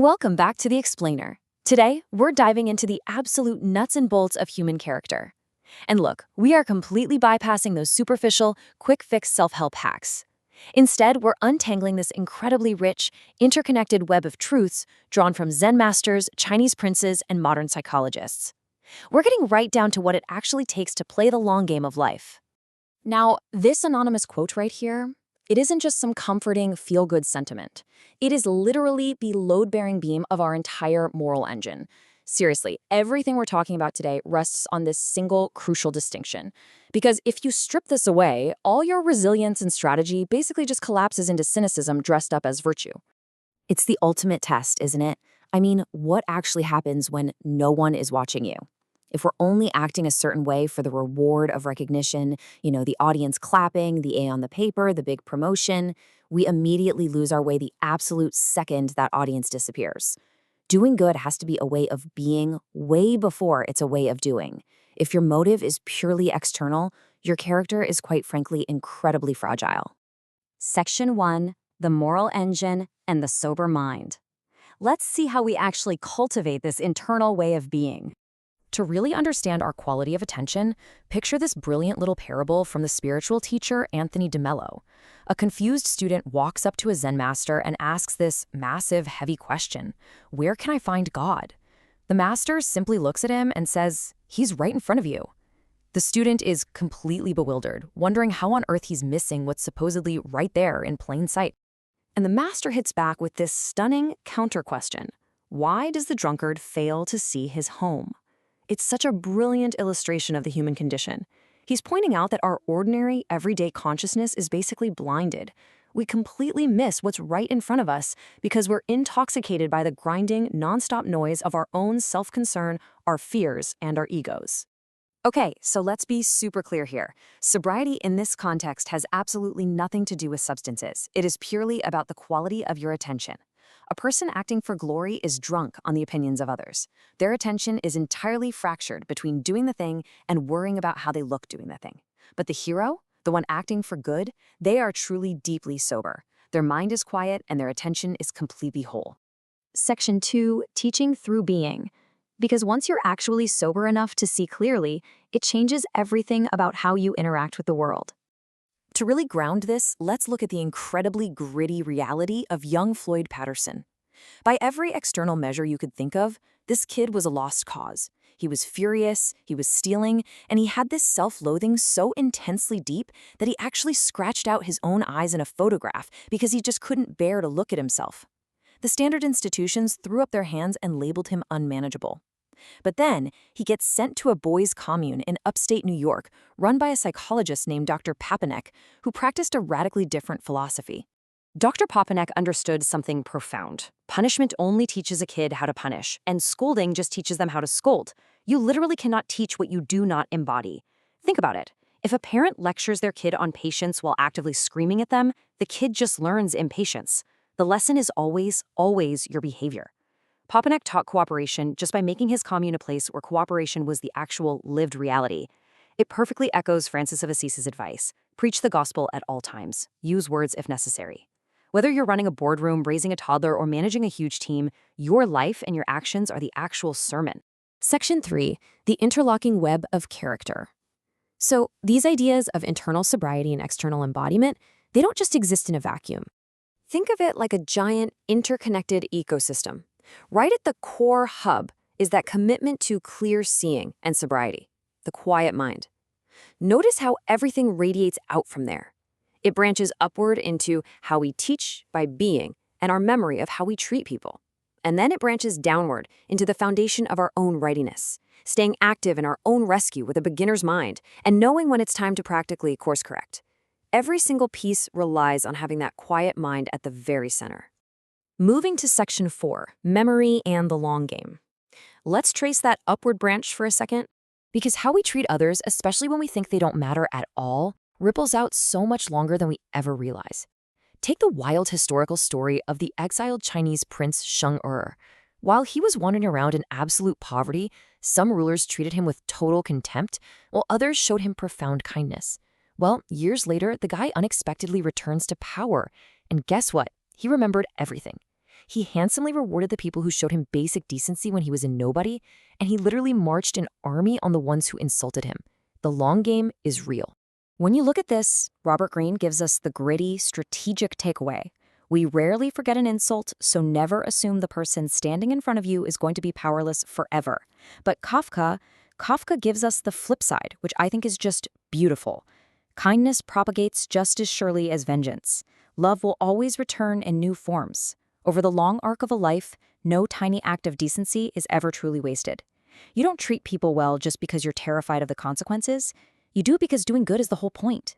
Welcome back to The Explainer. Today, we're diving into the absolute nuts and bolts of human character. And look, we are completely bypassing those superficial, quick-fix self-help hacks. Instead, we're untangling this incredibly rich, interconnected web of truths drawn from Zen masters, Chinese princes, and modern psychologists. We're getting right down to what it actually takes to play the long game of life. Now, this anonymous quote right here, it isn't just some comforting, feel-good sentiment. It is literally the load-bearing beam of our entire moral engine. Seriously, everything we're talking about today rests on this single crucial distinction. Because if you strip this away, all your resilience and strategy basically just collapses into cynicism dressed up as virtue. It's the ultimate test, isn't it? I mean, what actually happens when no one is watching you? If we're only acting a certain way for the reward of recognition, the audience clapping, the A on the paper, the big promotion, we immediately lose our way the absolute second that audience disappears. Doing good has to be a way of being way before it's a way of doing. If your motive is purely external, your character is quite frankly incredibly fragile. Section 1, the moral engine and the sober mind. Let's see how we actually cultivate this internal way of being. To really understand our quality of attention, picture this brilliant little parable from the spiritual teacher Anthony de Mello. A confused student walks up to a Zen master and asks this massive, heavy question: where can I find God? The master simply looks at him and says, "He's right in front of you." The student is completely bewildered, wondering how on earth he's missing what's supposedly right there in plain sight. And the master hits back with this stunning counter-question: why does the drunkard fail to see his home? It's such a brilliant illustration of the human condition. He's pointing out that our ordinary, everyday consciousness is basically blinded. We completely miss what's right in front of us because we're intoxicated by the grinding, nonstop noise of our own self-concern, our fears, and our egos. Okay, so let's be super clear here. Sobriety in this context has absolutely nothing to do with substances. It is purely about the quality of your attention. A person acting for glory is drunk on the opinions of others. Their attention is entirely fractured between doing the thing and worrying about how they look doing the thing. But the hero, the one acting for good, they are truly deeply sober. Their mind is quiet and their attention is completely whole. Section 2, teaching through being. Because once you're actually sober enough to see clearly, it changes everything about how you interact with the world. To really ground this, let's look at the incredibly gritty reality of young Floyd Patterson. By every external measure you could think of, this kid was a lost cause. He was furious, he was stealing, and he had this self-loathing so intensely deep that he actually scratched out his own eyes in a photograph because he just couldn't bear to look at himself. The standard institutions threw up their hands and labeled him unmanageable. But then, he gets sent to a boys' commune in upstate New York, run by a psychologist named Dr. Papanek, who practiced a radically different philosophy. Dr. Papanek understood something profound. Punishment only teaches a kid how to punish, and scolding just teaches them how to scold. You literally cannot teach what you do not embody. Think about it. If a parent lectures their kid on patience while actively screaming at them, the kid just learns impatience. The lesson is always, always your behavior. Papanek taught cooperation just by making his commune a place where cooperation was the actual lived reality. It perfectly echoes Francis of Assisi's advice: preach the gospel at all times. Use words if necessary. Whether you're running a boardroom, raising a toddler, or managing a huge team, your life and your actions are the actual sermon. Section 3, the interlocking web of character. So these ideas of internal sobriety and external embodiment, they don't just exist in a vacuum. Think of it like a giant interconnected ecosystem. Right at the core hub is that commitment to clear seeing and sobriety, the quiet mind. Notice how everything radiates out from there. It branches upward into how we teach by being and our memory of how we treat people. And then it branches downward into the foundation of our own readiness, staying active in our own rescue with a beginner's mind and knowing when it's time to practically course correct. Every single piece relies on having that quiet mind at the very center. Moving to Section 4, memory and the long game. Let's trace that upward branch for a second, because how we treat others, especially when we think they don't matter at all, ripples out so much longer than we ever realize. Take the wild historical story of the exiled Chinese prince Sheng-Er. While he was wandering around in absolute poverty, some rulers treated him with total contempt, while others showed him profound kindness. Well, years later, the guy unexpectedly returns to power, and guess what? He remembered everything. He handsomely rewarded the people who showed him basic decency when he was a nobody, and he literally marched an army on the ones who insulted him. The long game is real. When you look at this, Robert Greene gives us the gritty, strategic takeaway. We rarely forget an insult, so never assume the person standing in front of you is going to be powerless forever. But Kafka gives us the flip side, which I think is just beautiful. Kindness propagates just as surely as vengeance. Love will always return in new forms. Over the long arc of a life, no tiny act of decency is ever truly wasted. You don't treat people well just because you're terrified of the consequences. You do it because doing good is the whole point.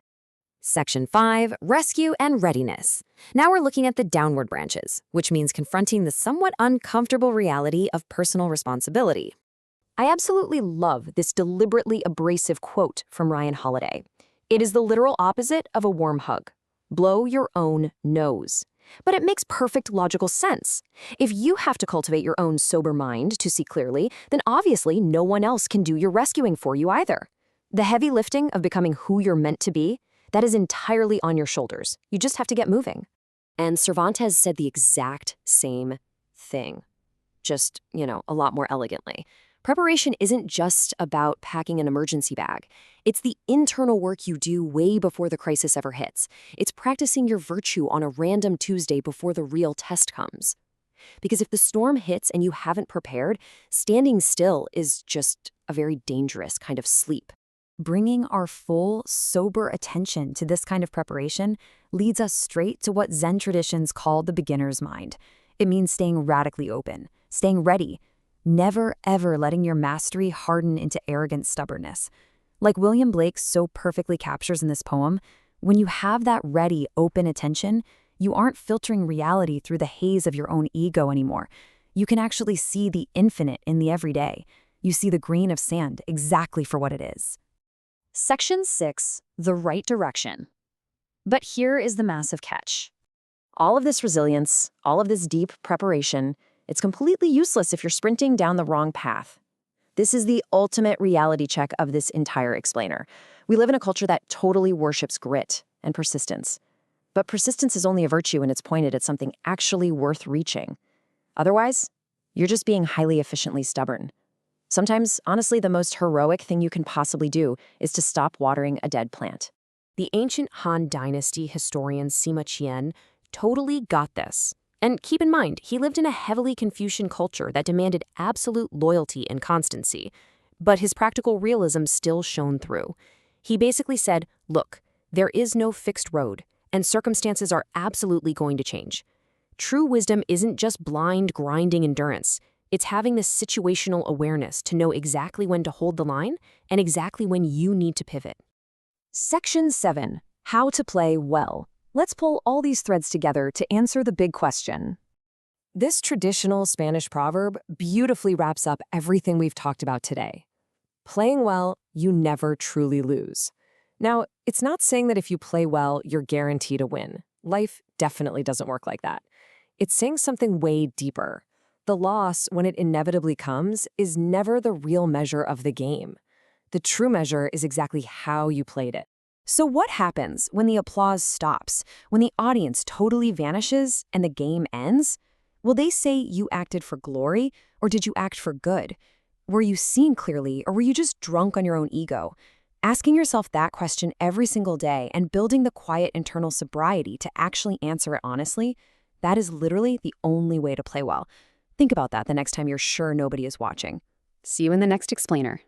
Section 5, Rescue and Readiness. Now we're looking at the downward branches, which means confronting the somewhat uncomfortable reality of personal responsibility. I absolutely love this deliberately abrasive quote from Ryan Holiday. It is the literal opposite of a warm hug. Blow your own nose. But it makes perfect logical sense. If you have to cultivate your own sober mind to see clearly, then obviously no one else can do your rescuing for you either. The heavy lifting of becoming who you're meant to be, that is entirely on your shoulders. You just have to get moving. And Cervantes said the exact same thing. Just, a lot more elegantly. Preparation isn't just about packing an emergency bag. It's the internal work you do way before the crisis ever hits. It's practicing your virtue on a random Tuesday before the real test comes. Because if the storm hits and you haven't prepared, standing still is just a very dangerous kind of sleep. Bringing our full, sober attention to this kind of preparation leads us straight to what Zen traditions call the beginner's mind. It means staying radically open, staying ready, never ever letting your mastery harden into arrogant stubbornness. Like William Blake so perfectly captures in this poem, when you have that ready, open attention, you aren't filtering reality through the haze of your own ego anymore. You can actually see the infinite in the everyday. You see the grain of sand exactly for what it is. Section 6, the right direction. But here is the massive catch. All of this resilience, all of this deep preparation, it's completely useless if you're sprinting down the wrong path. This is the ultimate reality check of this entire explainer. We live in a culture that totally worships grit and persistence. But persistence is only a virtue when it's pointed at something actually worth reaching. Otherwise, you're just being highly efficiently stubborn. Sometimes, honestly, the most heroic thing you can possibly do is to stop watering a dead plant. The ancient Han Dynasty historian Sima Qian totally got this. And keep in mind, he lived in a heavily Confucian culture that demanded absolute loyalty and constancy. But his practical realism still shone through. He basically said, look, there is no fixed road, and circumstances are absolutely going to change. True wisdom isn't just blind, grinding endurance. It's having this situational awareness to know exactly when to hold the line and exactly when you need to pivot. Section 7, How to Play Well. Let's pull all these threads together to answer the big question. This traditional Spanish proverb beautifully wraps up everything we've talked about today. Playing well, you never truly lose. Now, it's not saying that if you play well, you're guaranteed a win. Life definitely doesn't work like that. It's saying something way deeper. The loss, when it inevitably comes, is never the real measure of the game. The true measure is exactly how you played it. So what happens when the applause stops, when the audience totally vanishes and the game ends? Will they say you acted for glory, or did you act for good? Were you seeing clearly, or were you just drunk on your own ego? Asking yourself that question every single day and building the quiet internal sobriety to actually answer it honestly, that is literally the only way to play well. Think about that the next time you're sure nobody is watching. See you in the next explainer.